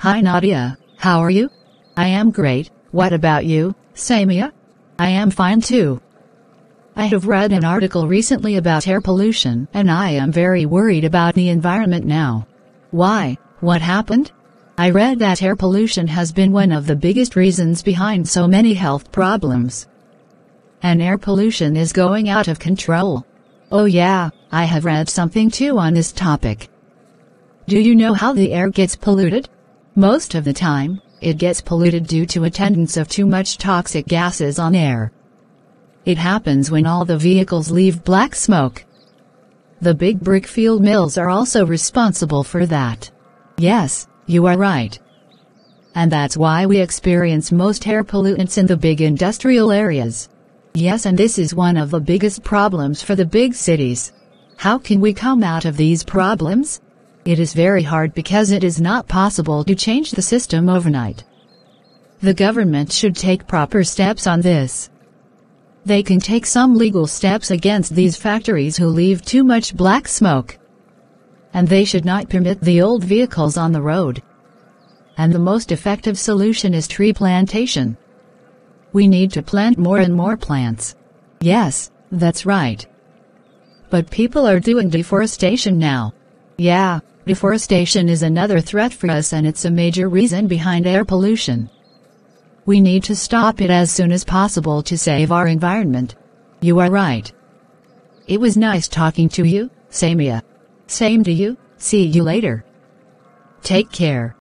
Hi Nadia, how are you? I am great, what about you, Samia? I am fine too. I have read an article recently about air pollution and I am very worried about the environment now. Why, what happened? I read that air pollution has been one of the biggest reasons behind so many health problems. And air pollution is going out of control. Oh yeah, I have read something too on this topic. Do you know how the air gets polluted? Most of the time, it gets polluted due to attendance of too much toxic gases on air. It happens when all the vehicles leave black smoke. The big brickfield mills are also responsible for that. Yes, you are right. And that's why we experience most air pollutants in the big industrial areas. Yes, and this is one of the biggest problems for the big cities. How can we come out of these problems? It is very hard because it is not possible to change the system overnight. The government should take proper steps on this. They can take some legal steps against these factories who leave too much black smoke. And they should not permit the old vehicles on the road. And the most effective solution is tree plantation. We need to plant more and more plants. Yes, that's right. But people are doing deforestation now. Yeah, deforestation is another threat for us and it's a major reason behind air pollution. We need to stop it as soon as possible to save our environment. You are right. It was nice talking to you, Samia. Same to you, see you later. Take care.